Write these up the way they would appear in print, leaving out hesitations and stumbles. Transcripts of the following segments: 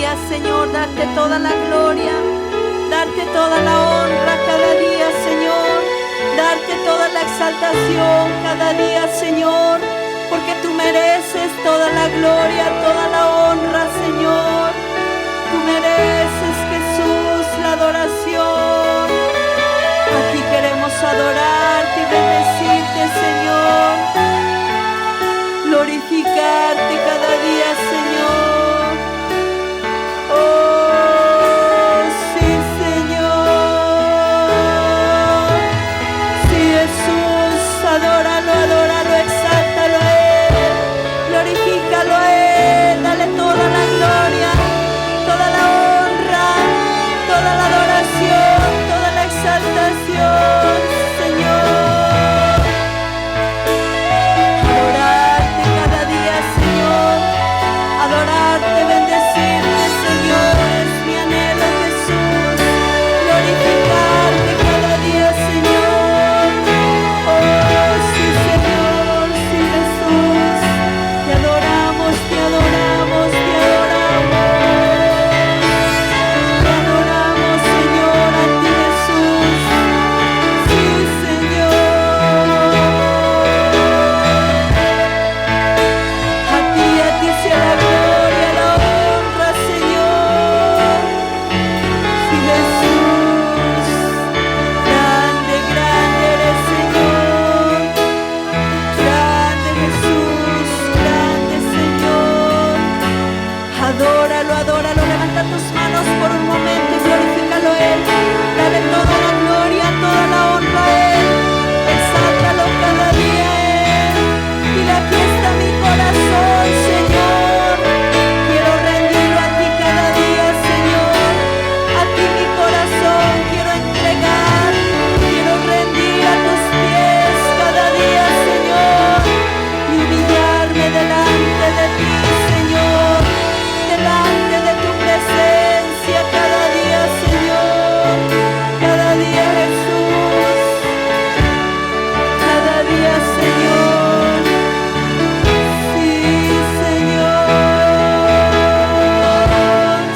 día, Señor, darte toda la gloria, darte toda la honra cada día, Señor, darte toda la exaltación cada día, Señor, porque tú mereces toda la gloria, toda la honra, Señor. Tú mereces, Jesús, la adoración. A ti queremos adorarte y bendecirte, Señor. Glorificarte cada día, Señor. Oh, sí, Señor. Sí, Jesús, adóralo, adóralo, exáltalo a Él. Glorifícalo a Él, dale toda la gloria, toda la honra, toda la adoración, toda la exaltación, Señor. Adorarte cada día, Señor. Adorarte, bendecirte, Señor. Es mi anhelo, Jesús. Glorificarte cada día, Señor. Oh, sí, Señor, sí, Jesús. Te adoramos, te adoramos, te adoramos. Te adoramos, Señor, a ti, Jesús. Sí, Señor. A ti sea la gloria, la honra, Señor. Sí, Jesús. Grande, grande eres, Señor. Grande, Jesús. Grande, Señor. Adóralo, adóralo. Levanta tus manos por un momento y glorifícalo a Él. Dale toda la gloria, toda la honra a Él. Exáltalo cada día a Él. Dile, aquí está mi corazón, Señor. Quiero rendirlo a ti cada día, Señor. A ti mi corazón quiero entregar. Quiero rendir a tus pies cada día, Señor. Y humillarme delante de ti, Señor. Delante de tu presencia cada día, Señor. Cada día, Jesús. Cada día, Señor. Sí, Señor.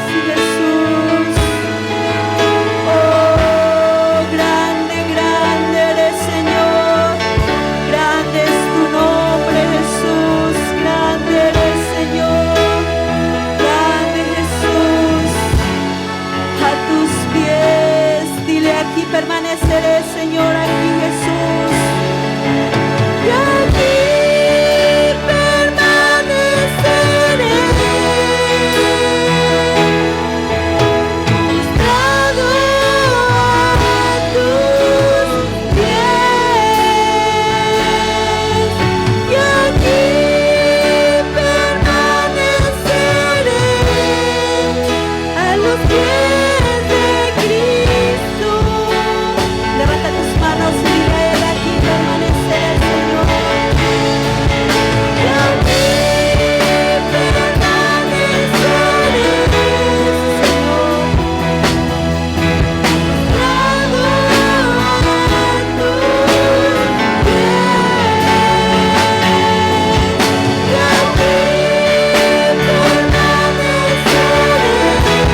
Sí, Jesús. Oh, grande, grande eres, Señor. Grande es tu nombre, Jesús. Grande eres, Señor. Grande, Jesús. A tus pies, dile, aquí permaneceré, Señor, aquí, Jesús. Y aquí permaneceré, postrado a tus pies. Y aquí permaneceré a los pies de Cristo. Levanta tus manos y dile a Él, aquí permaneceré, Señor. Y aquí permaneceré, Señor. Postrado a tus pies. Y aquí permaneceré.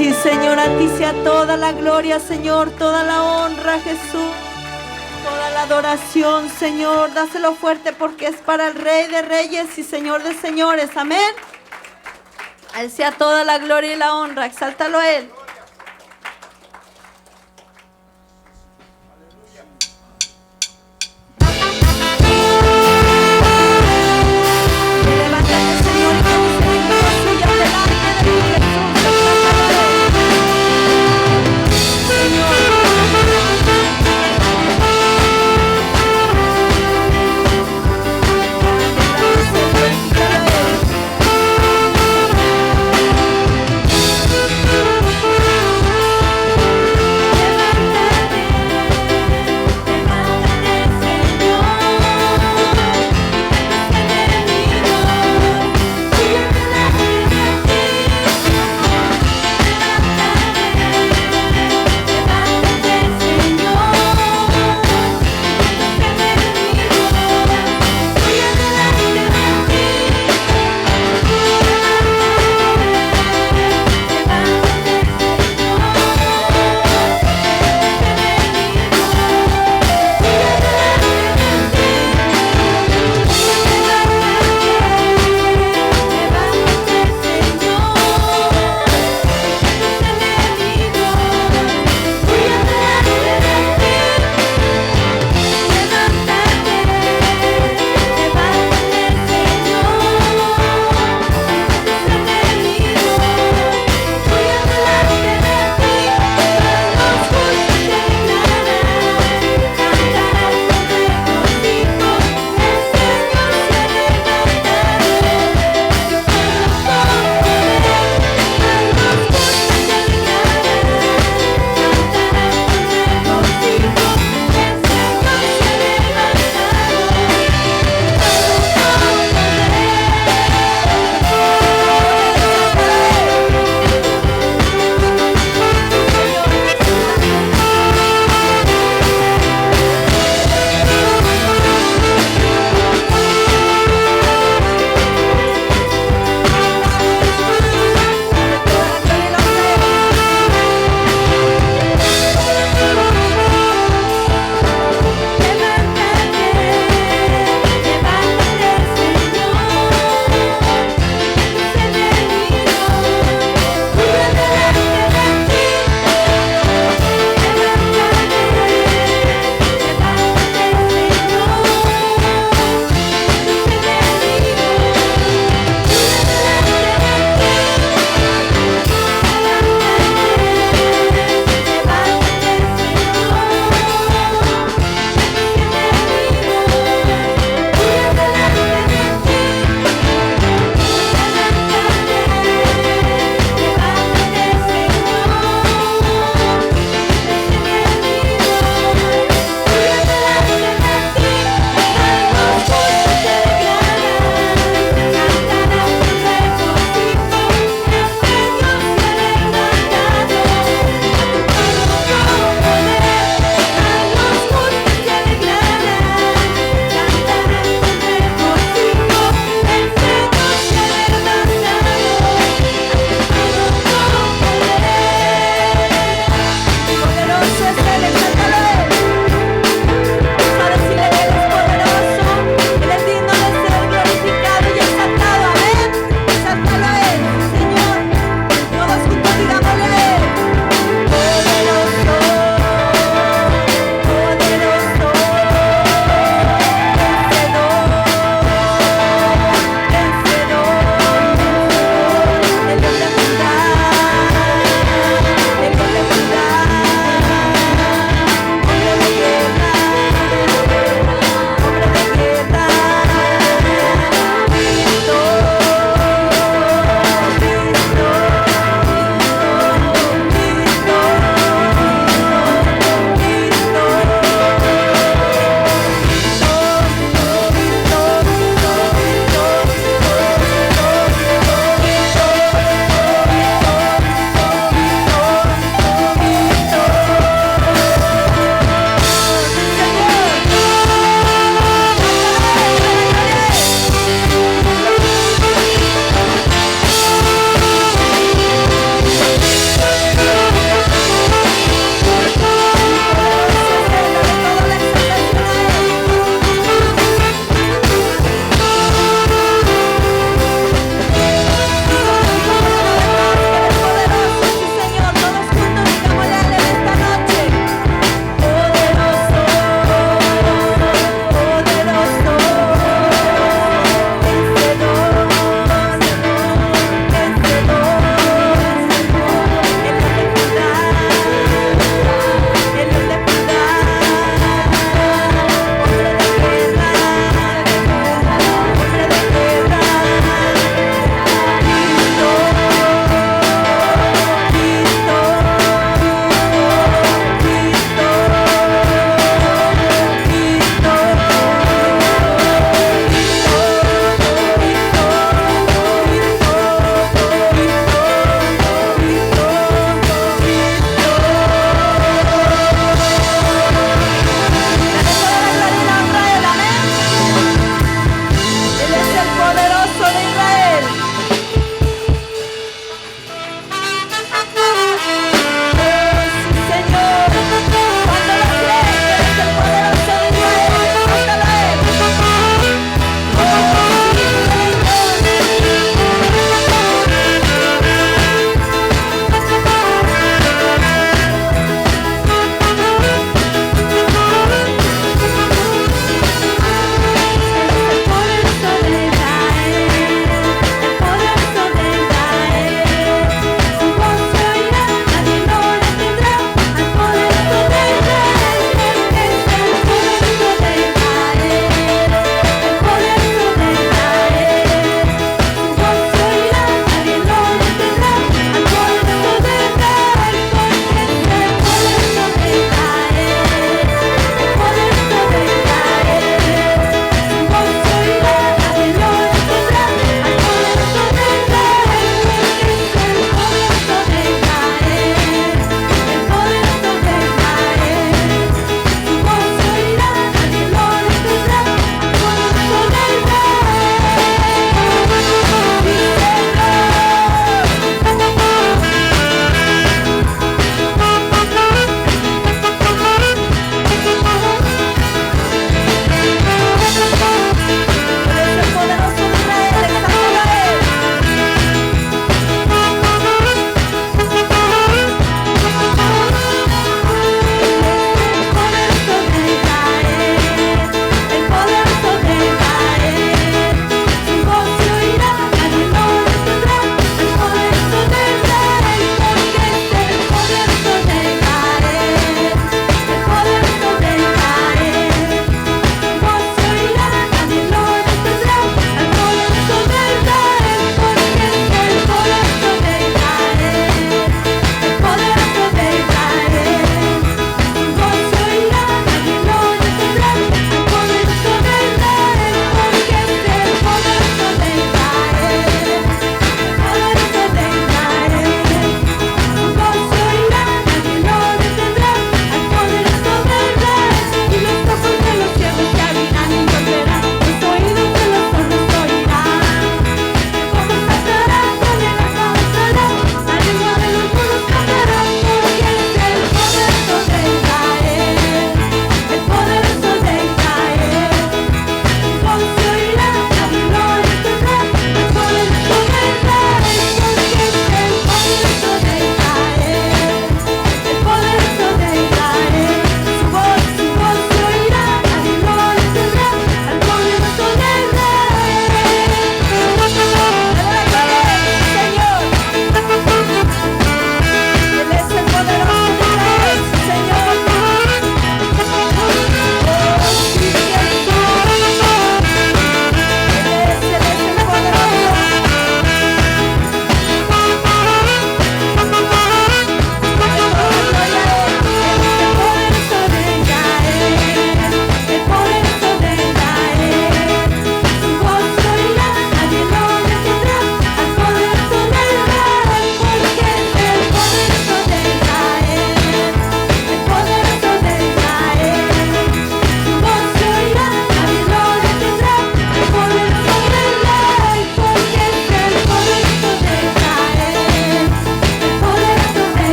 Sí, Señor, a ti sea toda la gloria, Señor, toda la honra, Jesús. Toda la adoración, Señor, dáselo fuerte porque es para el Rey de Reyes y Señor de Señores. Amén. A Él sea toda la gloria y la honra. Exáltalo a Él. Levántate, Señor, y con misericordia suya delante de ti, Jesús. Exáltalo a Él. Señor. Glorifícalo a Él.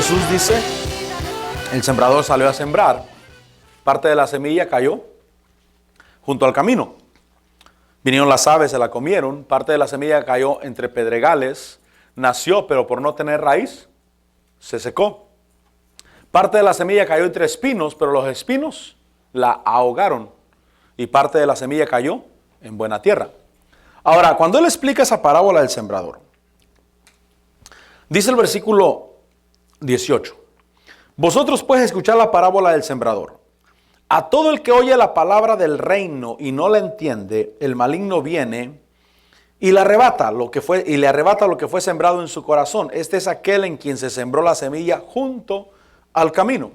Jesús dice, el sembrador salió a sembrar, parte de la semilla cayó junto al camino. Vinieron las aves, se la comieron, parte de la semilla cayó entre pedregales, nació, pero por no tener raíz, se secó. Parte de la semilla cayó entre espinos, pero los espinos la ahogaron. Y parte de la semilla cayó en buena tierra. Ahora, cuando él explica esa parábola del sembrador, dice el versículo 18, vosotros pues escuchad la parábola del sembrador. A todo el que oye la palabra del reino y no la entiende, el maligno viene y le arrebata lo que fue sembrado en su corazón. Este es aquel en quien se sembró la semilla junto al camino.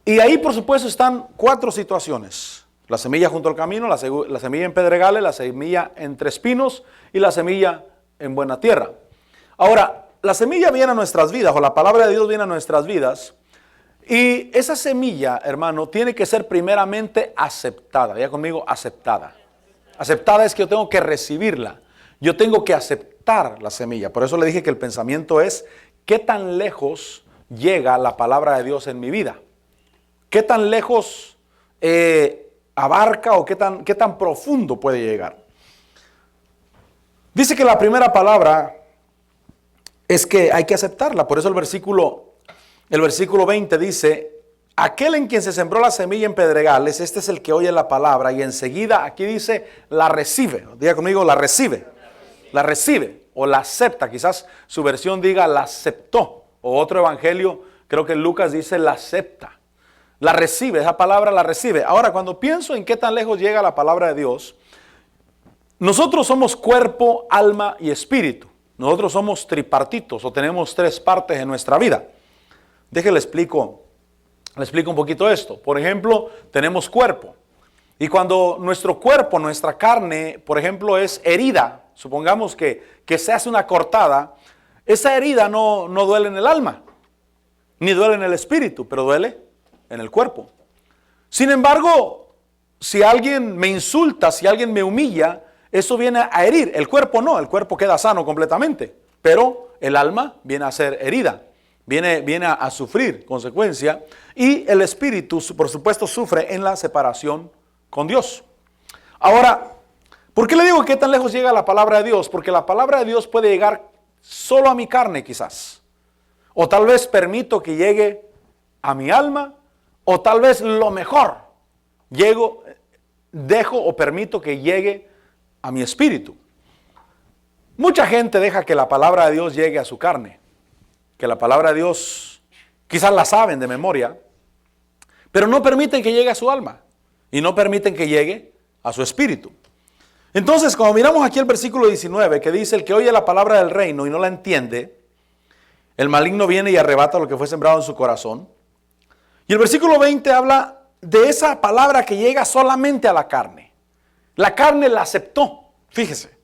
Y ahí, por supuesto, están 4 situaciones. La semilla junto al camino, la semilla en pedregales, la semilla entre espinos y la semilla en buena tierra. Ahora, la semilla viene a nuestras vidas, o la palabra de Dios viene a nuestras vidas. Y esa semilla, hermano, tiene que ser primeramente aceptada. Diga conmigo, aceptada. Aceptada es que yo tengo que recibirla. Yo tengo que aceptar la semilla. Por eso le dije que el pensamiento es, ¿qué tan lejos llega la palabra de Dios en mi vida? ¿Qué tan lejos abarca o qué tan profundo puede llegar? Dice que la primera palabra es que hay que aceptarla. Por eso el versículo 20 dice, aquel en quien se sembró la semilla en pedregales, este es el que oye la palabra y enseguida, aquí dice, la recibe. Diga conmigo, la recibe. La recibe o la acepta. Quizás su versión diga, la aceptó. O otro evangelio, creo que Lucas dice, la acepta. La recibe, esa palabra la recibe. Ahora, cuando pienso en qué tan lejos llega la palabra de Dios, nosotros somos cuerpo, alma y espíritu. Nosotros somos tripartitos o tenemos 3 partes en nuestra vida. Déjale explico un poquito esto. Por ejemplo, tenemos cuerpo. Y cuando nuestro cuerpo, nuestra carne, por ejemplo, es herida, supongamos que se hace una cortada, esa herida no duele en el alma, ni duele en el espíritu, pero duele en el cuerpo. Sin embargo, si alguien me insulta, si alguien me humilla, eso viene a herir. El cuerpo no, el cuerpo queda sano completamente, pero el alma viene a ser herida. Viene a sufrir consecuencia y el espíritu, por supuesto, sufre en la separación con Dios. Ahora, ¿por qué le digo que tan lejos llega la palabra de Dios? Porque la palabra de Dios puede llegar solo a mi carne quizás. O tal vez permito que llegue a mi alma, o tal vez lo mejor, dejo o permito que llegue a mi espíritu. Mucha gente deja que la palabra de Dios llegue a su carne. Que la palabra de Dios quizás la saben de memoria, pero no permiten que llegue a su alma y no permiten que llegue a su espíritu. Entonces, como miramos aquí el versículo 19 que dice, el que oye la palabra del reino y no la entiende, el maligno viene y arrebata lo que fue sembrado en su corazón. Y el versículo 20 habla de esa palabra que llega solamente a la carne. La carne la aceptó, fíjese.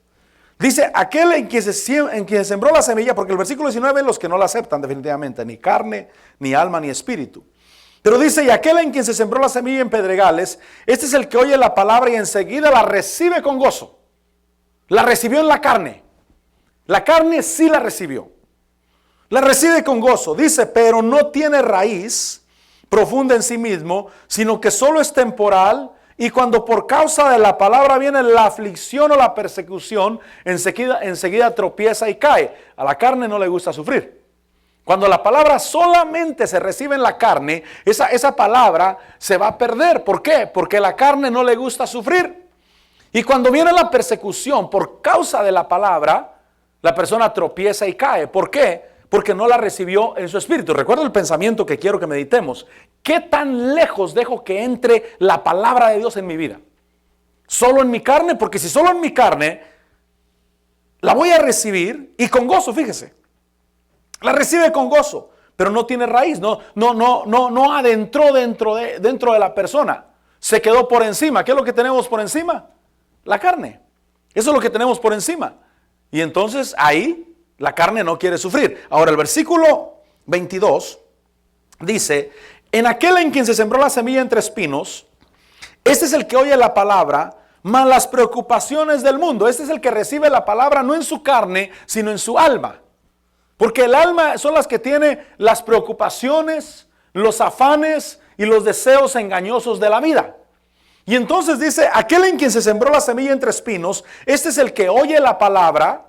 Dice, aquel en quien se sembró la semilla, porque el versículo 19 los que no la aceptan definitivamente, ni carne, ni alma, ni espíritu. Pero dice, y aquel en quien se sembró la semilla en pedregales, este es el que oye la palabra y enseguida la recibe con gozo. La recibió en la carne. La carne sí la recibió. La recibe con gozo. Dice, pero no tiene raíz profunda en sí mismo, sino que solo es temporal. Y cuando por causa de la palabra viene la aflicción o la persecución, enseguida tropieza y cae. A la carne no le gusta sufrir. Cuando la palabra solamente se recibe en la carne, esa palabra se va a perder. ¿Por qué? Porque a la carne no le gusta sufrir. Y cuando viene la persecución por causa de la palabra, la persona tropieza y cae. ¿Por qué? Porque no la recibió en su espíritu. Recuerda el pensamiento que quiero que meditemos. ¿Qué tan lejos dejo que entre la palabra de Dios en mi vida? ¿Solo en mi carne? Porque si solo en mi carne, la voy a recibir y con gozo, fíjese. La recibe con gozo, pero no tiene raíz, no adentró dentro de la persona. Se quedó por encima. ¿Qué es lo que tenemos por encima? La carne. Eso es lo que tenemos por encima. Y entonces ahí la carne no quiere sufrir. Ahora el versículo 22 dice, en aquel en quien se sembró la semilla entre espinos, este es el que oye la palabra, mas las preocupaciones del mundo. Este es el que recibe la palabra no en su carne, sino en su alma. Porque el alma son las que tiene las preocupaciones, los afanes y los deseos engañosos de la vida. Y entonces dice, aquel en quien se sembró la semilla entre espinos, este es el que oye la palabra.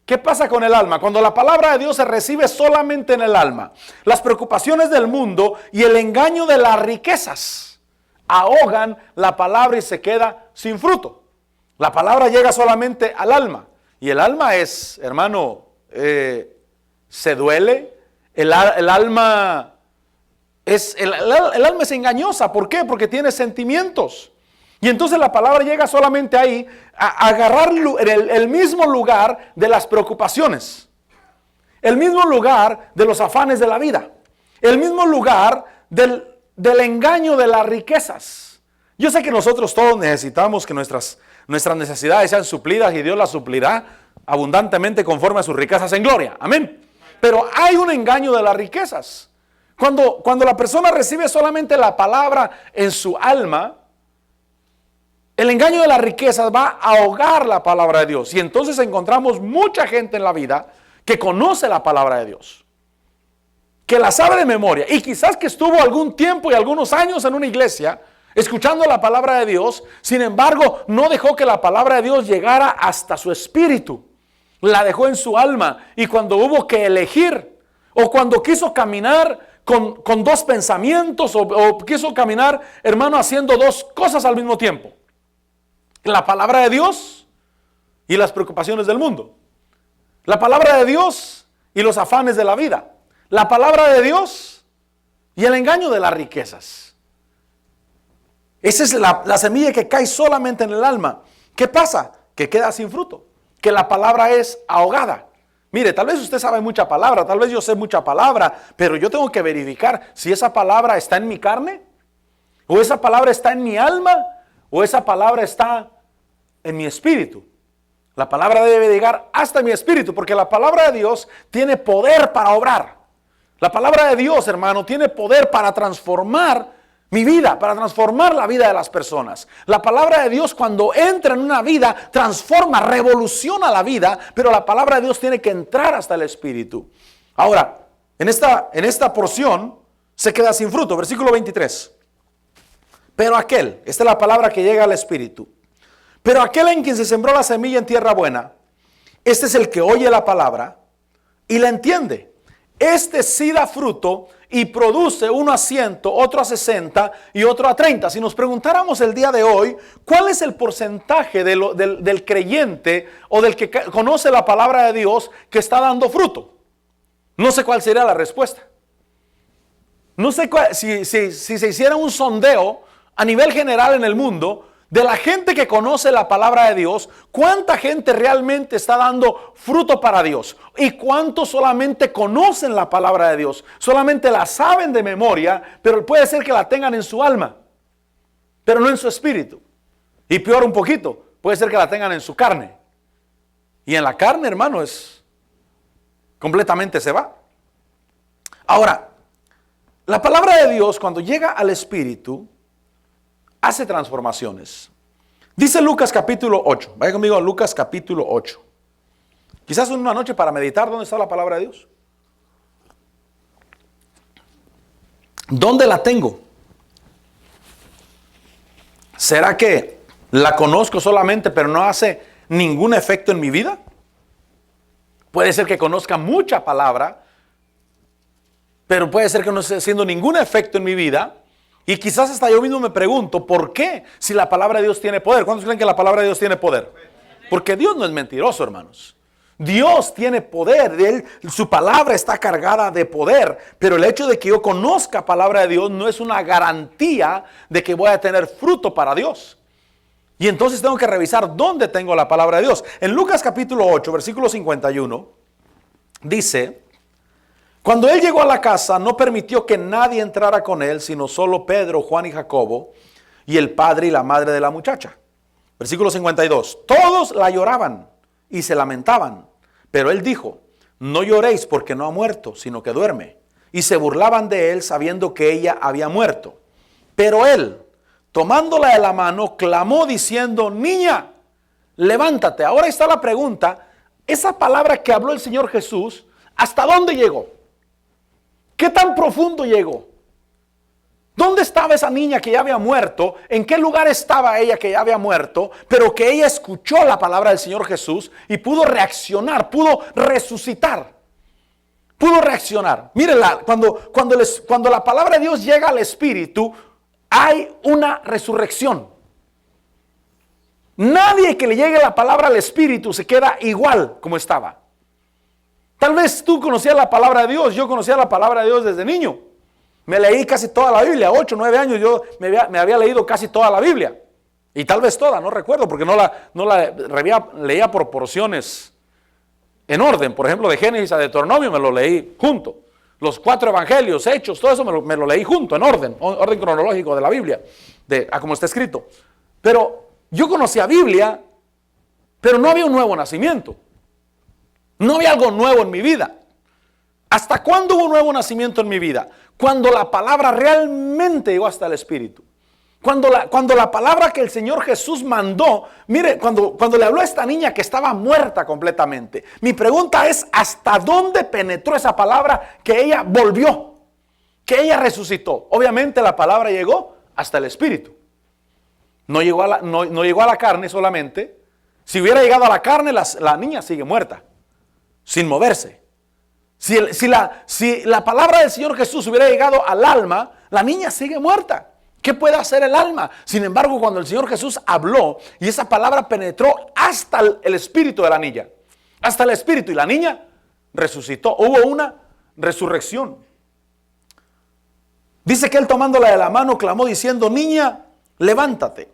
¿Qué pasa con el alma? Cuando la palabra de Dios se recibe solamente en el alma, las preocupaciones del mundo y el engaño de las riquezas ahogan la palabra y se queda sin fruto. La palabra llega solamente al alma. Y el alma es, hermano, se duele. El alma es engañosa. ¿Por qué? Porque tiene sentimientos. Y entonces la palabra llega solamente ahí a agarrar el mismo lugar de las preocupaciones. El mismo lugar de los afanes de la vida. El mismo lugar del engaño de las riquezas. Yo sé que nosotros todos necesitamos que nuestras necesidades sean suplidas y Dios las suplirá abundantemente conforme a sus riquezas en gloria. Amén. Pero hay un engaño de las riquezas. Cuando la persona recibe solamente la palabra en su alma, el engaño de las riquezas va a ahogar la palabra de Dios. Y entonces encontramos mucha gente en la vida que conoce la palabra de Dios, que la sabe de memoria y quizás que estuvo algún tiempo y algunos años en una iglesia escuchando la palabra de Dios. Sin embargo, no dejó que la palabra de Dios llegara hasta su espíritu. La dejó en su alma. Y cuando hubo que elegir, o cuando quiso caminar con dos pensamientos, o quiso caminar, hermano, haciendo dos cosas al mismo tiempo: la palabra de Dios y las preocupaciones del mundo. La palabra de Dios y los afanes de la vida. La palabra de Dios y el engaño de las riquezas. Esa es la semilla que cae solamente en el alma. ¿Qué pasa? Que queda sin fruto. Que la palabra es ahogada. Mire, tal vez usted sabe mucha palabra, tal vez yo sé mucha palabra, pero yo tengo que verificar si esa palabra está en mi carne, o esa palabra está en mi alma, o esa palabra está en mi espíritu. La palabra debe llegar hasta mi espíritu, porque la palabra de Dios tiene poder para obrar. La palabra de Dios, hermano, tiene poder para transformar mi vida, para transformar la vida de las personas. La palabra de Dios, cuando entra en una vida, transforma, revoluciona la vida, pero la palabra de Dios tiene que entrar hasta el espíritu. Ahora, en esta porción se queda sin fruto. Versículo 23. Pero aquel, esta es la palabra que llega al espíritu. Pero aquel en quien se sembró la semilla en tierra buena, este es el que oye la palabra y la entiende. Este sí da fruto y produce uno a 100, otro a 60 y otro a 30. Si nos preguntáramos el día de hoy, ¿cuál es el porcentaje del creyente o del que conoce la palabra de Dios que está dando fruto? No sé cuál sería la respuesta. No sé si se hiciera un sondeo a nivel general en el mundo de la gente que conoce la palabra de Dios, ¿cuánta gente realmente está dando fruto para Dios? ¿Y cuántos solamente conocen la palabra de Dios? Solamente la saben de memoria, pero puede ser que la tengan en su alma, pero no en su espíritu. Y peor un poquito, puede ser que la tengan en su carne. Y en la carne, hermano, completamente se va. Ahora, la palabra de Dios, cuando llega al espíritu, hace transformaciones. Dice Lucas capítulo 8. Vaya conmigo a Lucas capítulo 8. Quizás una noche para meditar dónde está la palabra de Dios. ¿Dónde la tengo? ¿Será que la conozco solamente pero no hace ningún efecto en mi vida? Puede ser que conozca mucha palabra, pero puede ser que no esté haciendo ningún efecto en mi vida. Y quizás hasta yo mismo me pregunto, ¿por qué? Si la palabra de Dios tiene poder. ¿Cuántos creen que la palabra de Dios tiene poder? Porque Dios no es mentiroso, hermanos. Dios tiene poder. Su palabra está cargada de poder. Pero el hecho de que yo conozca palabra de Dios no es una garantía de que voy a tener fruto para Dios. Y entonces tengo que revisar dónde tengo la palabra de Dios. En Lucas capítulo 8, versículo 51, dice: cuando él llegó a la casa, no permitió que nadie entrara con él, sino solo Pedro, Juan y Jacobo, y el padre y la madre de la muchacha. Versículo 52. Todos la lloraban y se lamentaban, pero él dijo: no lloréis porque no ha muerto, sino que duerme. Y se burlaban de él sabiendo que ella había muerto. Pero él, tomándola de la mano, clamó diciendo: niña, levántate. Ahora está la pregunta. Esa palabra que habló el Señor Jesús ¿Hasta dónde llegó? ¿Qué tan profundo llegó? ¿Dónde estaba esa niña que ya había muerto? ¿En qué lugar estaba ella que ya había muerto? Pero que ella escuchó la palabra del Señor Jesús y pudo reaccionar, pudo resucitar. Pudo reaccionar. Mírenla, cuando la palabra de Dios llega al Espíritu, hay una resurrección. Nadie que le llegue la palabra al Espíritu se queda igual como estaba. Tal vez tú conocías la palabra de Dios, yo conocía la palabra de Dios desde niño. Me leí casi toda la Biblia, 8, 9 años yo me había leído casi toda la Biblia. Y tal vez toda, no recuerdo, porque no la leía por porciones en orden. Por ejemplo, de Génesis a Deuteronomio me lo leí junto. Los 4 evangelios, Hechos, todo eso me lo leí junto, en orden cronológico de la Biblia, a como está escrito. Pero yo conocía Biblia, pero no había un nuevo nacimiento. No había algo nuevo en mi vida. ¿Hasta cuándo hubo un nuevo nacimiento en mi vida? Cuando la palabra realmente llegó hasta el Espíritu. Cuando la palabra que el Señor Jesús mandó, mire, cuando le habló a esta niña que estaba muerta completamente. Mi pregunta es, ¿hasta dónde penetró esa palabra que ella volvió? Que ella resucitó. Obviamente la palabra llegó hasta el Espíritu. No llegó a la carne solamente. Si hubiera llegado a la carne, la niña sigue muerta, sin moverse. Si la palabra del Señor Jesús hubiera llegado al alma, la niña sigue muerta. ¿Qué puede hacer el alma? Sin embargo, cuando el Señor Jesús habló y esa palabra penetró hasta el espíritu de la niña, hasta el espíritu, y la niña resucitó. Hubo una resurrección. Dice que él, tomándola de la mano, clamó diciendo: niña, levántate.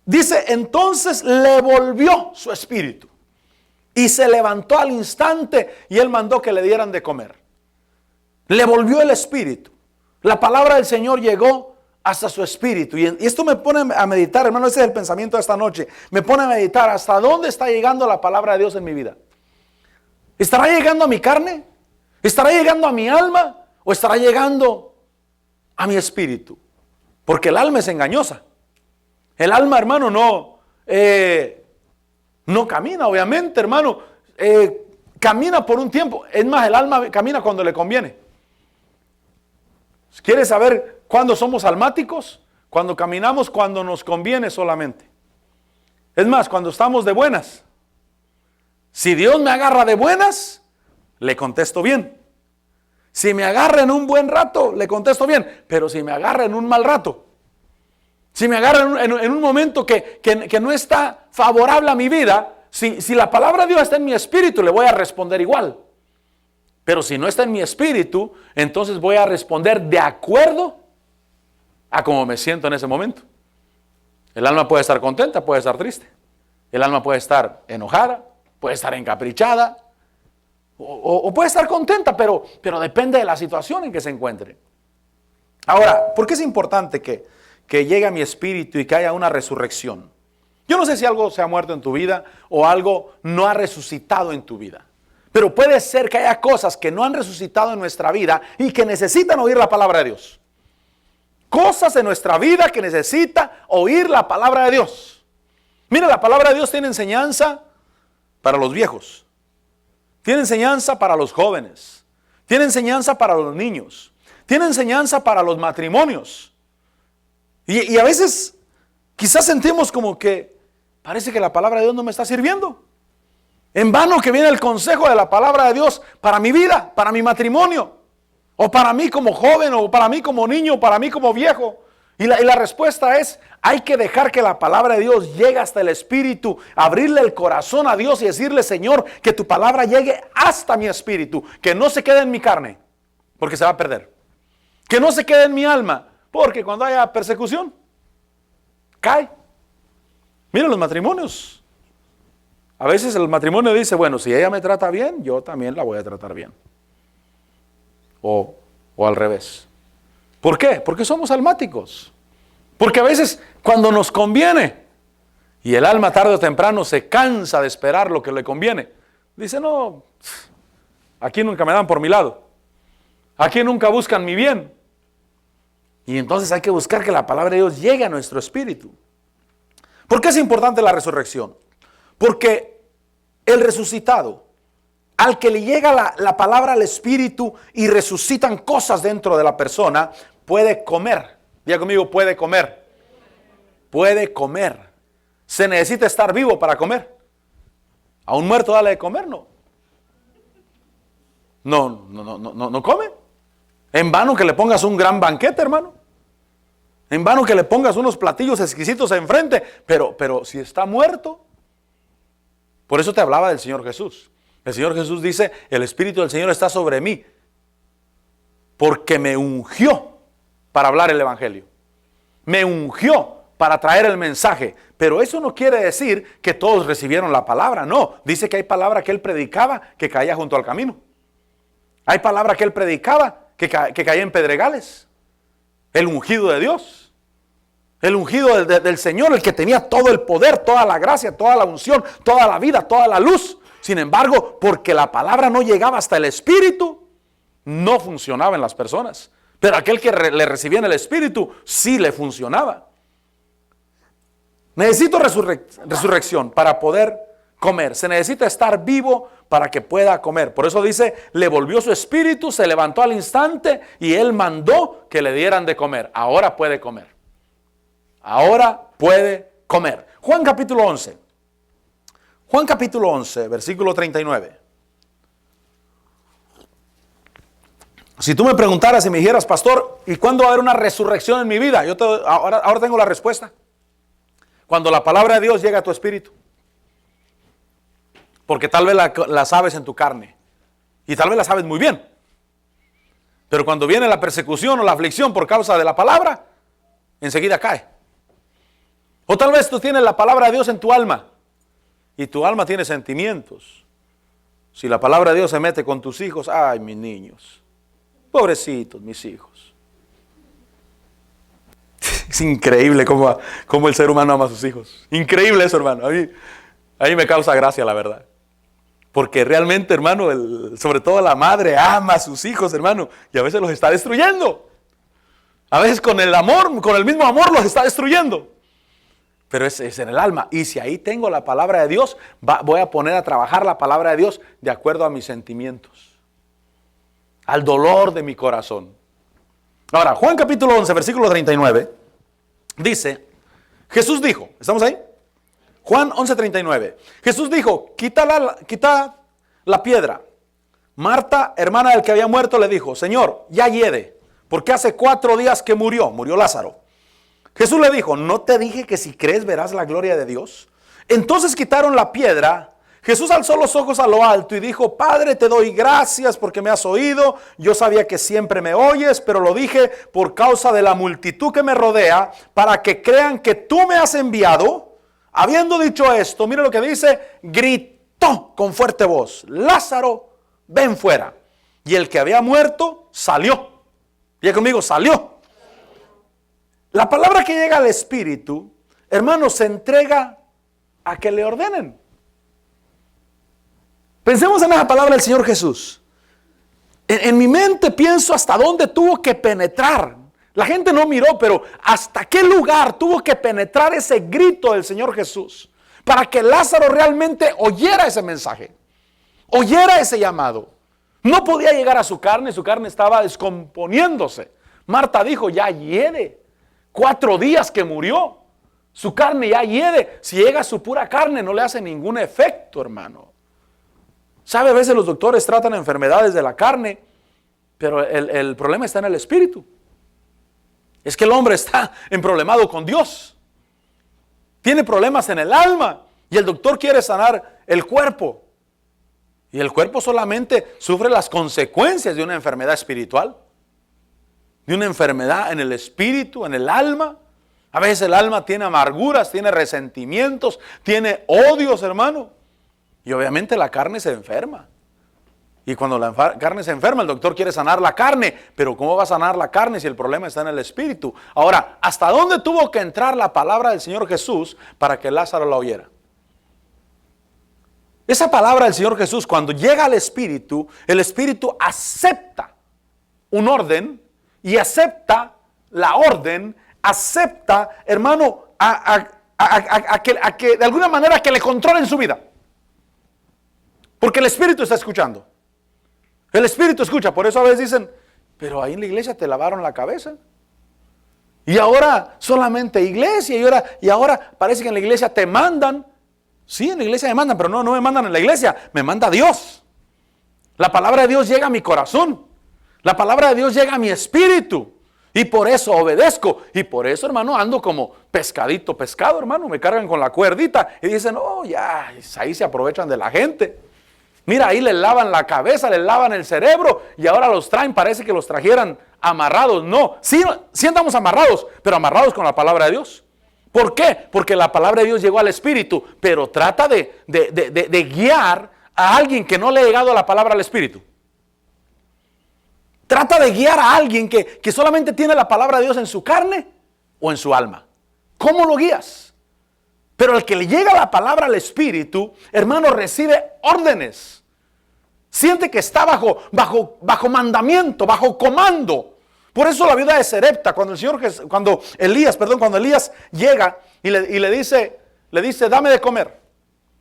Dice, entonces le volvió su espíritu y se levantó al instante, y él mandó que le dieran de comer. Le volvió el espíritu. La palabra del Señor llegó hasta su espíritu. Y esto me pone a meditar, hermano. Ese es el pensamiento de esta noche. Me pone a meditar hasta dónde está llegando la palabra de Dios en mi vida. ¿Estará llegando a mi carne? ¿Estará llegando a mi alma? ¿O estará llegando a mi espíritu? Porque el alma es engañosa. El alma, hermano, no camina, obviamente, hermano. Camina por un tiempo. Es más, el alma camina cuando le conviene. ¿Quieres saber cuándo somos almáticos? Cuando caminamos cuando nos conviene solamente. Es más, cuando estamos de buenas. Si Dios me agarra de buenas, le contesto bien. Si me agarra en un buen rato, le contesto bien. Pero si me agarra en un mal rato, si me agarra en un momento que no está favorable a mi vida, si la palabra de Dios está en mi espíritu, le voy a responder igual. Pero si no está en mi espíritu, entonces voy a responder de acuerdo a cómo me siento en ese momento. El alma puede estar contenta, puede estar triste. El alma puede estar enojada, puede estar encaprichada, o puede estar contenta, pero depende de la situación en que se encuentre. Ahora, ¿por qué es importante que llegue a mi espíritu y que haya una resurrección? Yo no sé si algo se ha muerto en tu vida o algo no ha resucitado en tu vida. Pero puede ser que haya cosas que no han resucitado en nuestra vida y que necesitan oír la palabra de Dios. Cosas en nuestra vida que necesitan oír la palabra de Dios. Mira, la palabra de Dios tiene enseñanza para los viejos. Tiene enseñanza para los jóvenes. Tiene enseñanza para los niños. Tiene enseñanza para los matrimonios. Y a veces quizás sentimos como que parece que la palabra de Dios no me está sirviendo. En vano que viene el consejo de la palabra de Dios para mi vida, para mi matrimonio, o para mí como joven, o para mí como niño, o para mí como viejo. Y la respuesta es, hay que dejar que la palabra de Dios llegue hasta el espíritu, abrirle el corazón a Dios y decirle: Señor, que tu palabra llegue hasta mi espíritu, que no se quede en mi carne, porque se va a perder. Que no se quede en mi alma, porque cuando haya persecución, cae. Miren los matrimonios. A veces el matrimonio dice: bueno, si ella me trata bien, yo también la voy a tratar bien. O al revés. ¿Por qué? Porque somos almáticos. Porque a veces cuando nos conviene, y el alma tarde o temprano se cansa de esperar lo que le conviene, dice: no, aquí nunca me dan por mi lado. Aquí nunca buscan mi bien. Y entonces hay que buscar que la palabra de Dios llegue a nuestro espíritu. ¿Por qué es importante la resurrección? Porque el resucitado al que le llega la palabra al espíritu y resucitan cosas dentro de la persona, puede comer. Diga conmigo, puede comer. Puede comer. Se necesita estar vivo para comer. A un muerto dale de comer, no. No come. En vano que le pongas un gran banquete, hermano. En vano que le pongas unos platillos exquisitos enfrente, pero si está muerto. Por eso te hablaba del Señor Jesús. El Señor Jesús dice, el Espíritu del Señor está sobre mí, porque me ungió para hablar el Evangelio. Me ungió para traer el mensaje. Pero eso no quiere decir que todos recibieron la palabra. No, dice que hay palabra que él predicaba que caía junto al camino. Hay palabra que él predicaba que caía en pedregales. El ungido de Dios. El ungido del Señor, el que tenía todo el poder, toda la gracia, toda la unción, toda la vida, toda la luz. Sin embargo, porque la palabra no llegaba hasta el Espíritu, no funcionaba en las personas. Pero aquel que le recibía en el Espíritu, sí le funcionaba. Necesito resurrección para poder comer. Se necesita estar vivo para que pueda comer. Por eso dice, le volvió su espíritu, se levantó al instante y él mandó que le dieran de comer. Ahora puede comer. Ahora puede comer. Juan capítulo 11. Juan capítulo 11, versículo 39. Si tú me preguntaras y me dijeras, pastor, ¿y cuándo va a haber una resurrección en mi vida? Ahora tengo la respuesta. Cuando la palabra de Dios llega a tu espíritu. Porque tal vez la sabes en tu carne. Y tal vez la sabes muy bien. Pero cuando viene la persecución o la aflicción por causa de la palabra, enseguida cae. O tal vez tú tienes la palabra de Dios en tu alma. Y tu alma tiene sentimientos. Si la palabra de Dios se mete con tus hijos, ay, mis niños. Pobrecitos, mis hijos. Es increíble cómo el ser humano ama a sus hijos. Increíble eso, hermano. A mí me causa gracia, la verdad. Porque realmente, hermano, sobre todo la madre ama a sus hijos, hermano. Y a veces los está destruyendo. A veces con el amor, con el mismo amor los está destruyendo. Pero es en el alma. Y si ahí tengo la palabra de Dios, voy a poner a trabajar la palabra de Dios de acuerdo a mis sentimientos. Al dolor de mi corazón. Ahora, Juan capítulo 11, versículo 39, dice, Jesús dijo, ¿estamos ahí? Juan 11, 39. Jesús dijo, quita la piedra. Marta, hermana del que había muerto, le dijo, Señor, ya hiede, porque hace 4 días que murió Lázaro. Jesús le dijo, ¿no te dije que si crees verás la gloria de Dios? Entonces quitaron la piedra. Jesús alzó los ojos a lo alto y dijo, Padre, te doy gracias porque me has oído. Yo sabía que siempre me oyes, pero lo dije por causa de la multitud que me rodea, para que crean que tú me has enviado. Habiendo dicho esto, mire lo que dice, gritó con fuerte voz, Lázaro, ven fuera. Y el que había muerto salió. Diga conmigo, salió. La palabra que llega al Espíritu, hermanos, se entrega a que le ordenen. Pensemos en esa palabra del Señor Jesús. En mi mente pienso hasta dónde tuvo que penetrar. La gente no miró, pero hasta qué lugar tuvo que penetrar ese grito del Señor Jesús para que Lázaro realmente oyera ese mensaje, oyera ese llamado. No podía llegar a su carne estaba descomponiéndose. Marta dijo, ya hiede. 4 días que murió. Su carne ya hiede. Si llega a su pura carne no le hace ningún efecto, hermano. ¿Sabe? A veces los doctores tratan enfermedades de la carne, pero el problema está en el espíritu. Es que el hombre está emproblemado con Dios. Tiene problemas en el alma y el doctor quiere sanar el cuerpo. Y el cuerpo solamente sufre las consecuencias de una enfermedad espiritual. De una enfermedad en el espíritu, en el alma. A veces el alma tiene amarguras, tiene resentimientos, tiene odios, hermano. Y obviamente la carne se enferma. Y cuando la carne se enferma, el doctor quiere sanar la carne. Pero ¿cómo va a sanar la carne si el problema está en el espíritu? Ahora, ¿hasta dónde tuvo que entrar la palabra del Señor Jesús para que Lázaro la oyera? Esa palabra del Señor Jesús, cuando llega al espíritu, el espíritu acepta un orden y acepta la orden, acepta, hermano, a que de alguna manera que le controlen su vida. Porque el Espíritu está escuchando. El Espíritu escucha. Por eso a veces dicen, pero ahí en la iglesia te lavaron la cabeza. Y ahora solamente iglesia. Y ahora parece que en la iglesia te mandan. Sí, en la iglesia me mandan, pero no me mandan en la iglesia. Me manda Dios. La palabra de Dios llega a mi corazón. La palabra de Dios llega a mi espíritu. Y por eso obedezco. Y por eso, hermano, ando como pescadito pescado, hermano. Me cargan con la cuerdita. Y dicen, oh, ya, ahí se aprovechan de la gente. Mira, ahí les lavan la cabeza, les lavan el cerebro. Y ahora los traen, parece que los trajeran amarrados. No, sí andamos amarrados, pero amarrados con la palabra de Dios. ¿Por qué? Porque la palabra de Dios llegó al Espíritu. Pero trata de guiar a alguien que no le ha llegado la palabra al Espíritu. Trata de guiar a alguien que solamente tiene la palabra de Dios en su carne o en su alma. ¿Cómo lo guías? Pero el que le llega la palabra al Espíritu, hermano, recibe órdenes. Siente que está bajo mandamiento, bajo comando. Por eso la viuda de Sarepta, cuando Elías llega y le dice, dame de comer.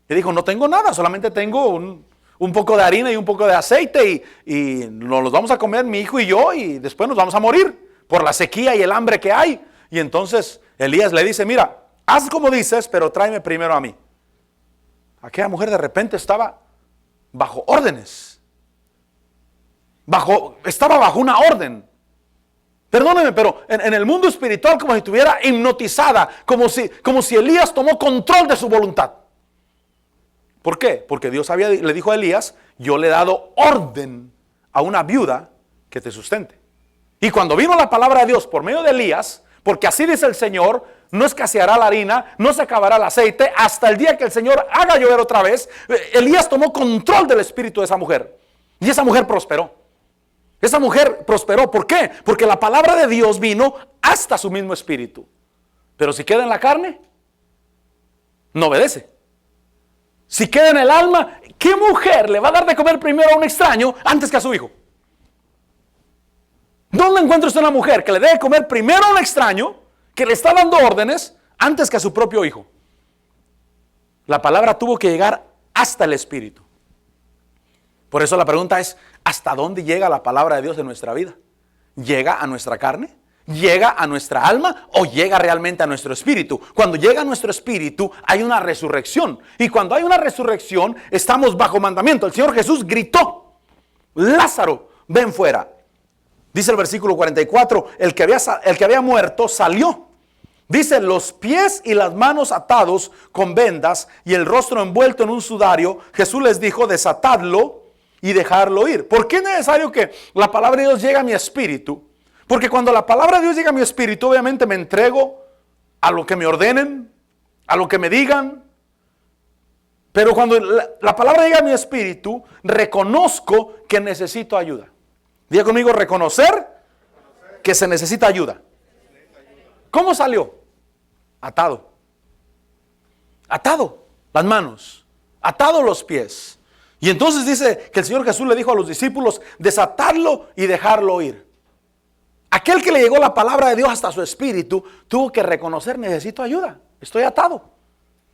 Y dijo, no tengo nada, solamente tengo un poco de harina y un poco de aceite y nos los vamos a comer mi hijo y yo y después nos vamos a morir por la sequía y el hambre que hay. Y entonces Elías le dice, mira, haz como dices, pero tráeme primero a mí. Aquella mujer de repente estaba bajo órdenes. Estaba bajo una orden. Perdóneme, pero en el mundo espiritual como si estuviera hipnotizada, como si Elías tomó control de su voluntad. ¿Por qué? Porque Dios le dijo a Elías, yo le he dado orden a una viuda que te sustente. Y cuando vino la palabra de Dios por medio de Elías, porque así dice el Señor, no escaseará la harina, no se acabará el aceite, hasta el día que el Señor haga llover otra vez. Elías tomó control del espíritu de esa mujer. Y esa mujer prosperó. Esa mujer prosperó. ¿Por qué? Porque la palabra de Dios vino hasta su mismo espíritu. Pero si queda en la carne, no obedece. Si queda en el alma, ¿qué mujer le va a dar de comer primero a un extraño antes que a su hijo? ¿Dónde encuentra usted una mujer que le dé de comer primero a un extraño que le está dando órdenes antes que a su propio hijo? La palabra tuvo que llegar hasta el espíritu. Por eso la pregunta es, ¿hasta dónde llega la palabra de Dios en nuestra vida? ¿Llega a nuestra carne? ¿Llega a nuestra alma o llega realmente a nuestro espíritu? Cuando llega a nuestro espíritu hay una resurrección. Y cuando hay una resurrección estamos bajo mandamiento. El Señor Jesús gritó, Lázaro, ven fuera. Dice el versículo 44, el que había muerto salió. Dice, los pies y las manos atados con vendas y el rostro envuelto en un sudario. Jesús les dijo, desatadlo y dejarlo ir. ¿Por qué es necesario que la palabra de Dios llegue a mi espíritu? Porque cuando la palabra de Dios llega a mi espíritu, obviamente me entrego a lo que me ordenen, a lo que me digan. Pero cuando la palabra llega a mi espíritu, reconozco que necesito ayuda. Diga conmigo, reconocer que se necesita ayuda. ¿Cómo salió? Atado. Atado las manos, atado los pies. Y entonces dice que el Señor Jesús le dijo a los discípulos, desatadlo y dejarlo ir. Aquel que le llegó la palabra de Dios hasta su espíritu, tuvo que reconocer, necesito ayuda, estoy atado.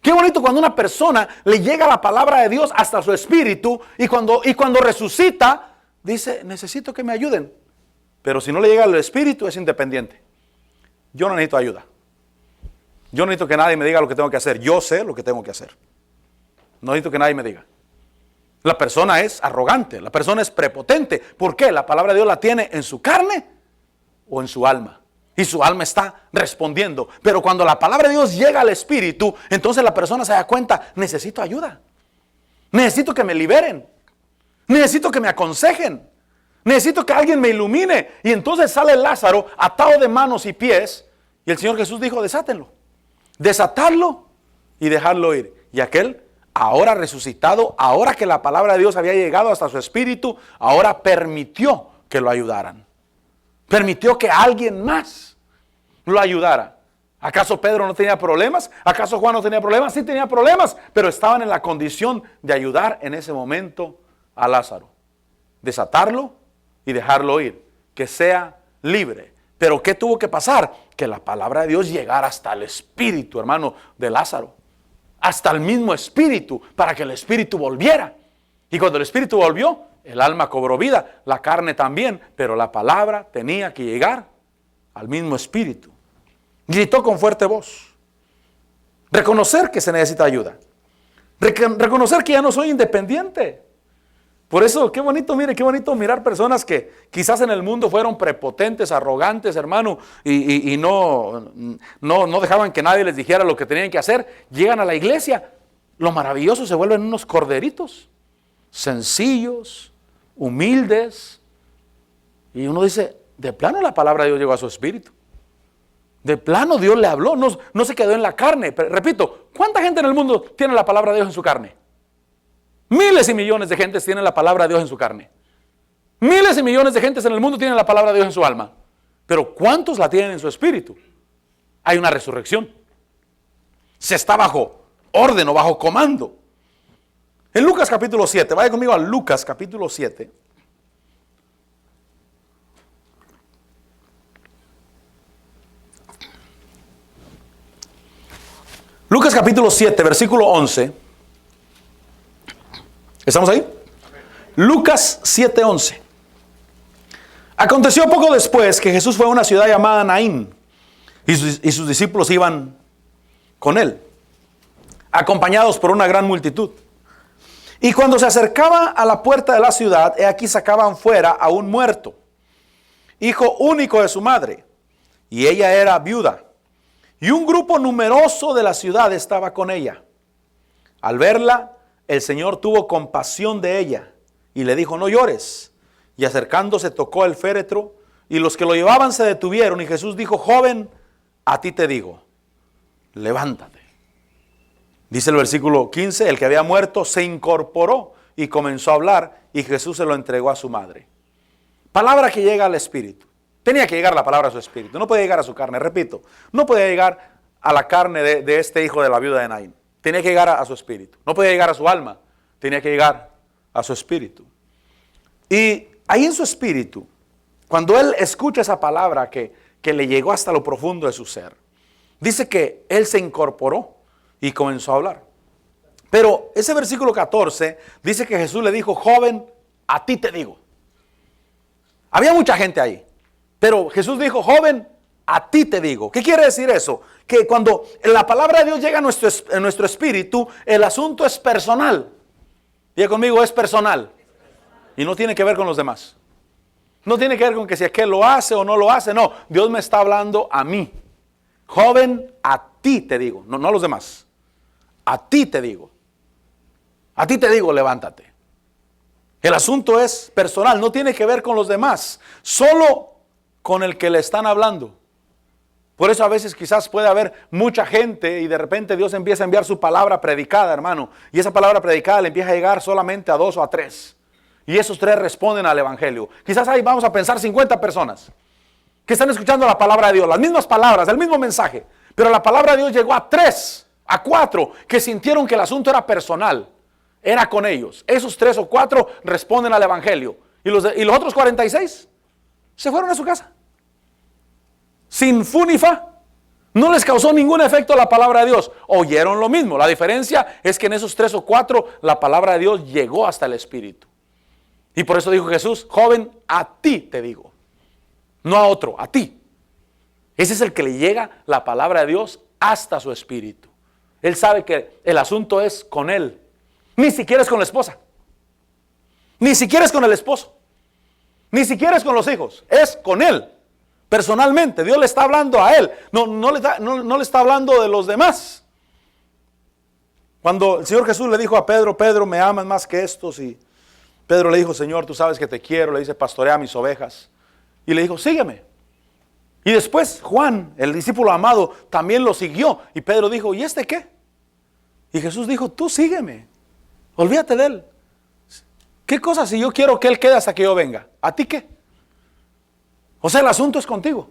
Qué bonito cuando una persona le llega la palabra de Dios hasta su espíritu y cuando resucita, dice, necesito que me ayuden. Pero si no le llega al espíritu, es independiente. Yo no necesito ayuda. Yo no necesito que nadie me diga lo que tengo que hacer. Yo sé lo que tengo que hacer. No necesito que nadie me diga. La persona es arrogante, la persona es prepotente. ¿Por qué? La palabra de Dios la tiene en su carne o en su alma. Y su alma está respondiendo. Pero cuando la palabra de Dios llega al espíritu, entonces la persona se da cuenta, necesito ayuda. Necesito que me liberen. Necesito que me aconsejen. Necesito que alguien me ilumine. Y entonces sale Lázaro atado de manos y pies. Y el Señor Jesús dijo, desátenlo. Desatadlo y dejarlo ir. Y aquel, ahora resucitado, ahora que la palabra de Dios había llegado hasta su espíritu, ahora permitió que lo ayudaran. Permitió que alguien más lo ayudara. ¿Acaso Pedro no tenía problemas? ¿Acaso Juan no tenía problemas? Sí tenía problemas, pero estaban en la condición de ayudar en ese momento a Lázaro. Desatarlo y dejarlo ir. Que sea libre. Pero ¿qué tuvo que pasar? Que la palabra de Dios llegara hasta el espíritu, hermano, de Lázaro. Hasta el mismo espíritu, para que el espíritu volviera. Y cuando el espíritu volvió, el alma cobró vida, la carne también, pero la palabra tenía que llegar al mismo espíritu. Gritó con fuerte voz. Reconocer que se necesita ayuda. Reconocer que ya no soy independiente. Por eso, qué bonito, mire, qué bonito mirar personas que quizás en el mundo fueron prepotentes, arrogantes, hermano, y no dejaban que nadie les dijera lo que tenían que hacer. Llegan a la iglesia, lo maravilloso, se vuelven unos corderitos, sencillos, humildes. Y uno dice, de plano la palabra de Dios llegó a su espíritu. De plano Dios le habló, no se quedó en la carne. Pero, repito, ¿cuánta gente en el mundo tiene la palabra de Dios en su carne? Miles y millones de gentes tienen la palabra de Dios en su carne. Miles y millones de gentes en el mundo tienen la palabra de Dios en su alma. Pero ¿cuántos la tienen en su espíritu? Hay una resurrección. Se está bajo orden o bajo comando. En Lucas capítulo 7, vaya conmigo a Lucas capítulo 7. Lucas capítulo 7, versículo 11. ¿Estamos ahí? Lucas 7, 11. Aconteció poco después que Jesús fue a una ciudad llamada Naín y sus discípulos iban con él, acompañados por una gran multitud. Y cuando se acercaba a la puerta de la ciudad, he aquí sacaban fuera a un muerto, hijo único de su madre, y ella era viuda. Y un grupo numeroso de la ciudad estaba con ella. Al verla, el Señor tuvo compasión de ella y le dijo, no llores. Y acercándose tocó el féretro y los que lo llevaban se detuvieron. Y Jesús dijo, joven, a ti te digo, levántate. Dice el versículo 15, el que había muerto se incorporó y comenzó a hablar y Jesús se lo entregó a su madre. Palabra que llega al espíritu. Tenía que llegar la palabra a su espíritu, no podía llegar a su carne, repito, no podía llegar a la carne de este hijo de la viuda de Naín, tenía que llegar a su espíritu, no podía llegar a su alma, tenía que llegar a su espíritu. Y ahí en su espíritu, cuando él escucha esa palabra que le llegó hasta lo profundo de su ser, dice que él se incorporó y comenzó a hablar. Pero ese versículo 14 dice que Jesús le dijo, joven, a ti te digo. Había mucha gente ahí. Pero Jesús dijo, joven, a ti te digo. ¿Qué quiere decir eso? Que cuando la palabra de Dios llega a nuestro espíritu, el asunto es personal. Diga conmigo, es personal. Y no tiene que ver con los demás. No tiene que ver con que si aquel lo hace o no lo hace. No, Dios me está hablando a mí. Joven, a ti te digo. No a los demás. A ti te digo. A ti te digo, levántate. El asunto es personal, no tiene que ver con los demás. Solo con el que le están hablando. Por eso a veces quizás puede haber mucha gente y de repente Dios empieza a enviar su palabra predicada, hermano. Y esa palabra predicada le empieza a llegar solamente a 2 o a 3. Y esos 3 responden al evangelio. Quizás ahí vamos a pensar 50 personas que están escuchando la palabra de Dios, las mismas palabras, el mismo mensaje. Pero la palabra de Dios llegó a 3, a 4 que sintieron que el asunto era personal. Era con ellos. Esos 3 o 4 responden al evangelio. Y los otros 46 se fueron a su casa. Sin fu ni fa. No les causó ningún efecto la palabra de Dios. Oyeron lo mismo. La diferencia es que en esos 3 o 4 la palabra de Dios llegó hasta el espíritu. Y por eso dijo Jesús, joven, a ti te digo. No a otro, a ti. Ese es el que le llega la palabra de Dios hasta su espíritu. Él sabe que el asunto es con él. Ni siquiera es con la esposa. Ni siquiera es con el esposo. Ni siquiera es con los hijos. Es con él. Personalmente. Dios le está hablando a él. No le está hablando de los demás. Cuando el Señor Jesús le dijo a Pedro, Pedro, me amas más que estos. Y Pedro le dijo, Señor, tú sabes que te quiero. Le dice, pastorea mis ovejas. Y le dijo, sígueme. Y después Juan, el discípulo amado, también lo siguió. Y Pedro dijo, ¿y este qué? Y Jesús dijo, tú sígueme. Olvídate de él. ¿Qué cosa si yo quiero que él quede hasta que yo venga? ¿A ti qué? O sea, el asunto es contigo.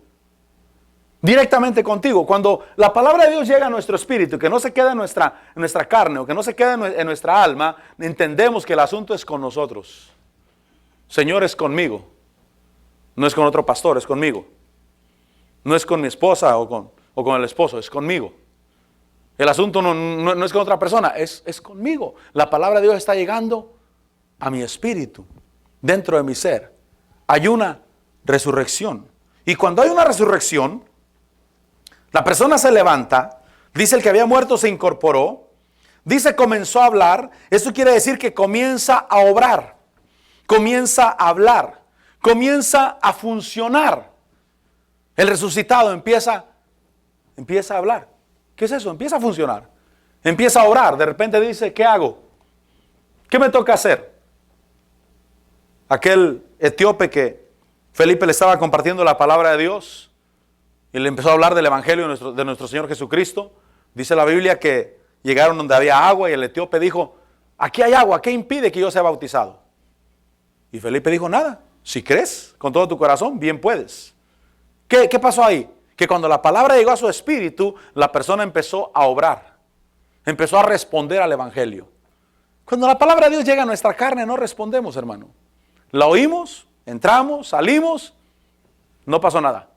Directamente contigo. Cuando la palabra de Dios llega a nuestro espíritu, que no se queda en nuestra carne o que no se queda en nuestra alma, entendemos que el asunto es con nosotros. Señor, es conmigo. No es con otro pastor, es conmigo. No es con mi esposa o con el esposo, es conmigo. El asunto no es con otra persona, es conmigo. La palabra de Dios está llegando a mi espíritu, dentro de mi ser, hay una resurrección. Y cuando hay una resurrección, la persona se levanta, dice el que había muerto se incorporó, dice comenzó a hablar. Eso quiere decir que comienza a obrar, comienza a hablar, comienza a funcionar. El resucitado empieza a hablar. ¿Qué es eso? Empieza a funcionar, empieza a orar. De repente dice, ¿qué hago? ¿Qué me toca hacer? Aquel etíope que Felipe le estaba compartiendo la palabra de Dios y le empezó a hablar del evangelio de nuestro Señor Jesucristo. Dice la Biblia que llegaron donde había agua y el etíope dijo, aquí hay agua, ¿qué impide que yo sea bautizado? Y Felipe dijo, nada, si crees con todo tu corazón, bien puedes. ¿Qué pasó ahí? Que cuando la palabra llegó a su espíritu, la persona empezó a obrar, empezó a responder al evangelio. Cuando la palabra de Dios llega a nuestra carne, no respondemos, hermano. La oímos, entramos, salimos, no pasó nada.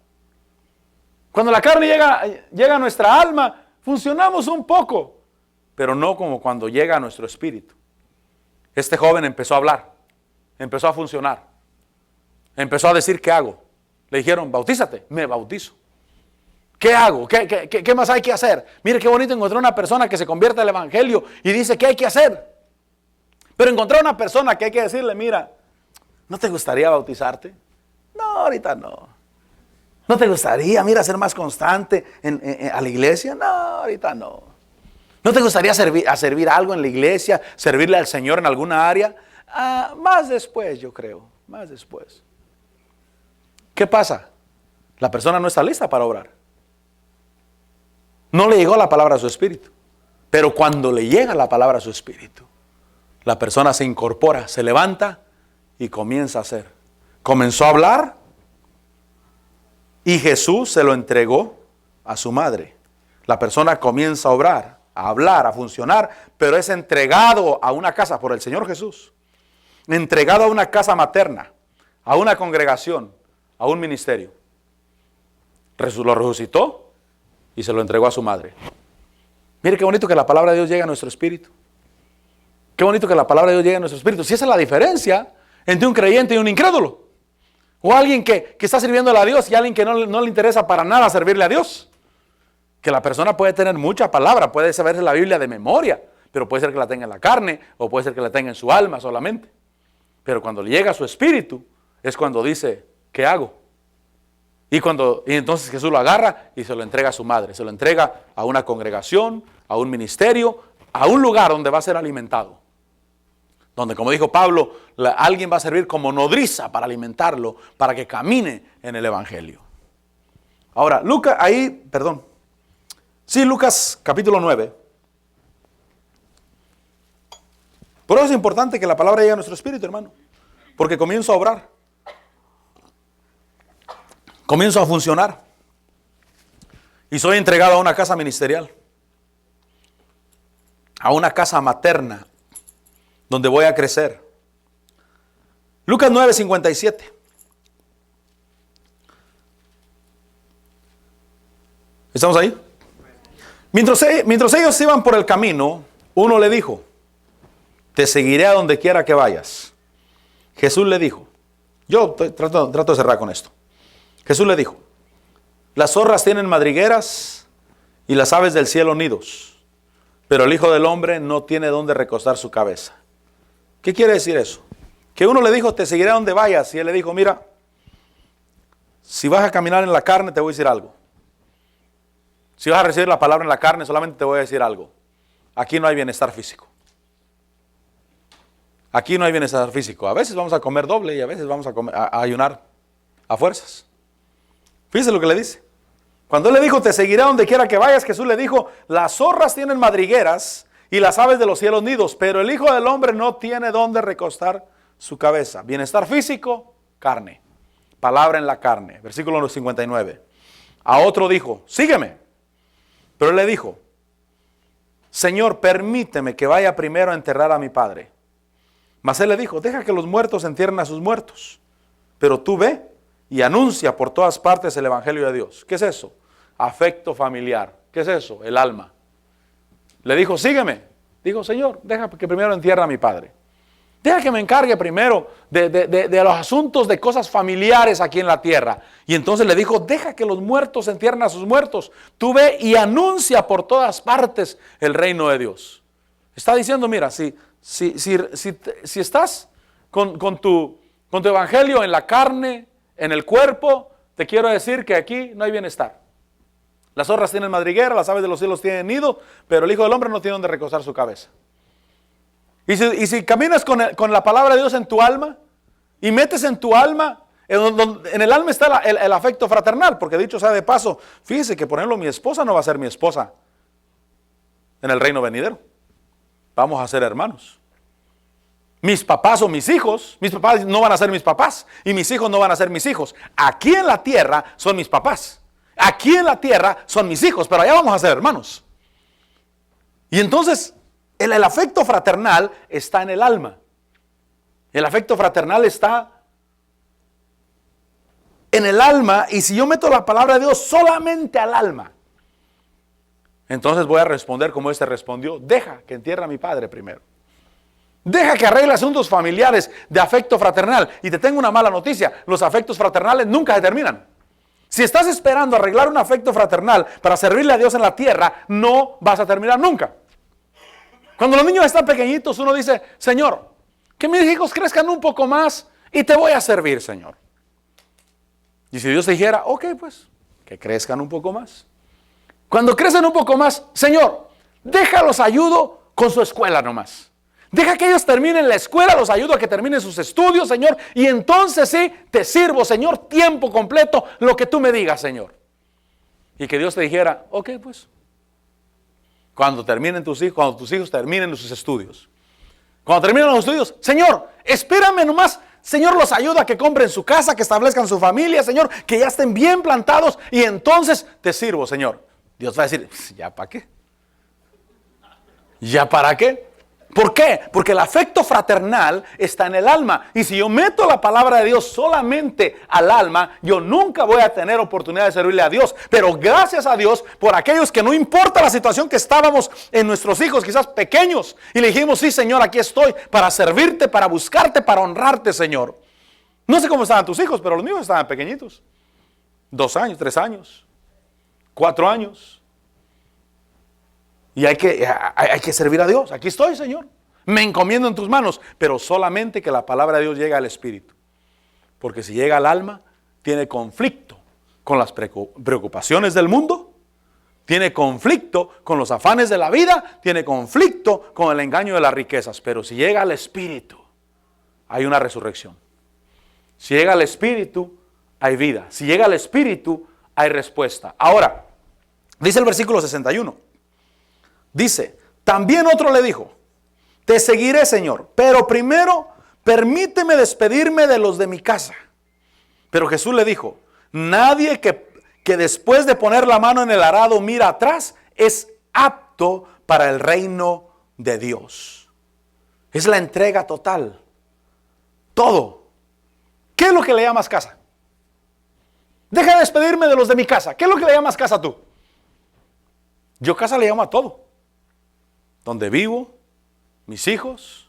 Cuando la carne llega a nuestra alma, funcionamos un poco, pero no como cuando llega a nuestro espíritu. Este joven empezó a hablar, empezó a funcionar, empezó a decir, ¿qué hago? Le dijeron, bautízate, me bautizo. ¿Qué hago? ¿Qué más hay que hacer? Mire qué bonito encontrar una persona que se convierte al evangelio y dice, ¿qué hay que hacer? Pero encontrar una persona que hay que decirle, mira, ¿no te gustaría bautizarte? No, ahorita no. ¿No te gustaría, mira, ser más constante a la iglesia? No, ahorita no. ¿No te gustaría servir algo en la iglesia? ¿Servirle al Señor en alguna área? Más después, yo creo, más después. ¿Qué pasa? La persona no está lista para obrar. No le llegó la palabra a su espíritu. Pero cuando le llega la palabra a su espíritu, la persona se incorpora, se levanta y comienza a hacer. Comenzó a hablar y Jesús se lo entregó a su madre. La persona comienza a obrar, a hablar, a funcionar, pero es entregado a una casa por el Señor Jesús. Entregado a una casa materna, a una congregación, a un ministerio. Lo resucitó y se lo entregó a su madre. Mire qué bonito que la palabra de Dios llegue a nuestro espíritu. Qué bonito que la palabra de Dios llegue a nuestro espíritu. Si esa es la diferencia entre un creyente y un incrédulo. O alguien que está sirviéndole a Dios y alguien que no le interesa para nada servirle a Dios. Que la persona puede tener mucha palabra, puede saberse la Biblia de memoria, pero puede ser que la tenga en la carne o puede ser que la tenga en su alma solamente. Pero cuando le llega a su espíritu es cuando dice, ¿qué hago? Y entonces Jesús lo agarra y se lo entrega a su madre, se lo entrega a una congregación, a un ministerio, a un lugar donde va a ser alimentado. Donde, como dijo Pablo, alguien va a servir como nodriza para alimentarlo, para que camine en el evangelio. Ahora, Lucas capítulo 9. Por eso es importante que la palabra llegue a nuestro espíritu, hermano. Porque comienzo a obrar. Comienzo a funcionar. Y soy entregado a una casa ministerial. A una casa materna. Donde voy a crecer. Lucas 9:57. ¿Estamos ahí? Mientras ellos iban por el camino, uno le dijo, te seguiré a donde quiera que vayas. Jesús le dijo, trato de cerrar con esto. Jesús le dijo, las zorras tienen madrigueras y las aves del cielo nidos, pero el Hijo del Hombre no tiene dónde recostar su cabeza. ¿Qué quiere decir eso? Que uno le dijo, te seguiré a donde vayas, y él le dijo, mira, si vas a caminar en la carne, te voy a decir algo. Si vas a recibir la palabra en la carne, solamente te voy a decir algo. Aquí no hay bienestar físico. Aquí no hay bienestar físico. A veces vamos a comer doble y a veces vamos a ayunar a fuerzas. Fíjese lo que le dice. Cuando él le dijo, te seguiré a donde quiera que vayas, Jesús le dijo, las zorras tienen madrigueras y las aves de los cielos nidos, pero el Hijo del Hombre no tiene dónde recostar su cabeza. Bienestar físico, carne. Palabra en la carne. Versículo 59. A otro dijo, sígueme. Pero él le dijo, Señor, permíteme que vaya primero a enterrar a mi padre. Mas él le dijo, deja que los muertos entierren a sus muertos. Pero tú ve y anuncia por todas partes el evangelio de Dios. ¿Qué es eso? Afecto familiar. ¿Qué es eso? El alma. Le dijo, sígueme. Dijo, Señor, deja que primero entierre a mi padre. Deja que me encargue primero de los asuntos de cosas familiares aquí en la tierra. Y entonces le dijo, deja que los muertos entierren a sus muertos. Tú ve y anuncia por todas partes el reino de Dios. Está diciendo, mira, si estás con tu evangelio en la carne, en el cuerpo, te quiero decir que aquí no hay bienestar. Las zorras tienen madriguera, las aves de los cielos tienen nido, pero el Hijo del Hombre no tiene donde recostar su cabeza. Y si caminas con la palabra de Dios en tu alma y metes en tu alma, en el alma está el afecto fraternal, porque dicho sea de paso, fíjese que por ejemplo mi esposa no va a ser mi esposa en el reino venidero. Vamos a ser hermanos. Mis papás o mis papás no van a ser mis papás y mis hijos no van a ser mis hijos. Aquí en la tierra son mis papás. Aquí en la tierra son mis hijos, pero allá vamos a ser hermanos. Y entonces el afecto fraternal está en el alma. El afecto fraternal está en el alma, y si yo meto la palabra de Dios solamente al alma, entonces voy a responder como este respondió: deja que entierre a mi padre primero. Deja que arregle asuntos familiares de afecto fraternal. Y te tengo una mala noticia: los afectos fraternales nunca se terminan. Si estás esperando arreglar un afecto fraternal para servirle a Dios en la tierra, no vas a terminar nunca. Cuando los niños están pequeñitos, uno dice: Señor, que mis hijos crezcan un poco más y te voy a servir, Señor. Y si Dios te dijera: ok, pues, que crezcan un poco más. Cuando crecen un poco más, Señor, déjalos ayudo con su escuela nomás. Deja que ellos terminen la escuela, los ayudo a que terminen sus estudios, Señor, y entonces sí, te sirvo, Señor, tiempo completo, lo que tú me digas, Señor. Y que Dios te dijera: ok, pues, cuando tus hijos terminen sus estudios. Cuando terminen los estudios, Señor, espérame nomás. Señor, los ayuda a que compren su casa, que establezcan su familia, Señor, que ya estén bien plantados, y entonces te sirvo, Señor. Dios va a decir: ¿ya para qué? ¿Ya para qué? ¿Por qué? Porque el afecto fraternal está en el alma. Y si yo meto la palabra de Dios solamente al alma, yo nunca voy a tener oportunidad de servirle a Dios. Pero gracias a Dios por aquellos que no importa la situación que estábamos en nuestros hijos, quizás pequeños, y le dijimos: sí, Señor, aquí estoy para servirte, para buscarte, para honrarte, Señor. No sé cómo estaban tus hijos, pero los míos estaban pequeñitos. 2 años, 3 años, 4 años. Y hay que servir a Dios. Aquí estoy, Señor. Me encomiendo en tus manos, pero solamente que la palabra de Dios llegue al espíritu. Porque si llega al alma, tiene conflicto con las preocupaciones del mundo, tiene conflicto con los afanes de la vida, tiene conflicto con el engaño de las riquezas. Pero si llega al espíritu, hay una resurrección. Si llega al espíritu, hay vida. Si llega al espíritu, hay respuesta. Ahora, dice el versículo 61. Dice: también otro le dijo: te seguiré, Señor, pero primero permíteme despedirme de los de mi casa. Pero Jesús le dijo: nadie que después de poner la mano en el arado mira atrás es apto para el reino de Dios. Es la entrega total. Todo. ¿Qué es lo que le llamas casa? Deja de despedirme de los de mi casa. ¿Qué es lo que le llamas casa tú? Yo casa le llamo a todo. Donde vivo, mis hijos,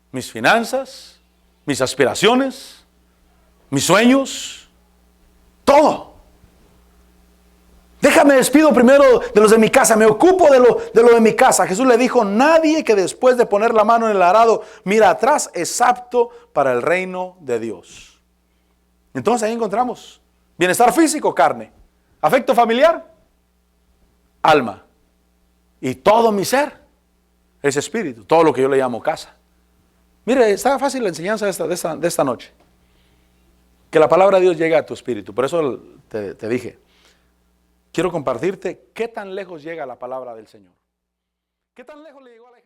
mis finanzas, mis aspiraciones, mis sueños, todo. Déjame despido primero de los de mi casa, me ocupo de lo de mi casa. Jesús le dijo: nadie que después de poner la mano en el arado mira atrás es apto para el reino de Dios. Entonces ahí encontramos bienestar físico, carne; afecto familiar, alma; y todo mi ser es espíritu, todo lo que yo le llamo casa. Mire, está fácil la enseñanza de esta noche. Que la palabra de Dios llegue a tu espíritu. Por eso te dije, quiero compartirte qué tan lejos llega la palabra del Señor. ¿Qué tan lejos le llegó a la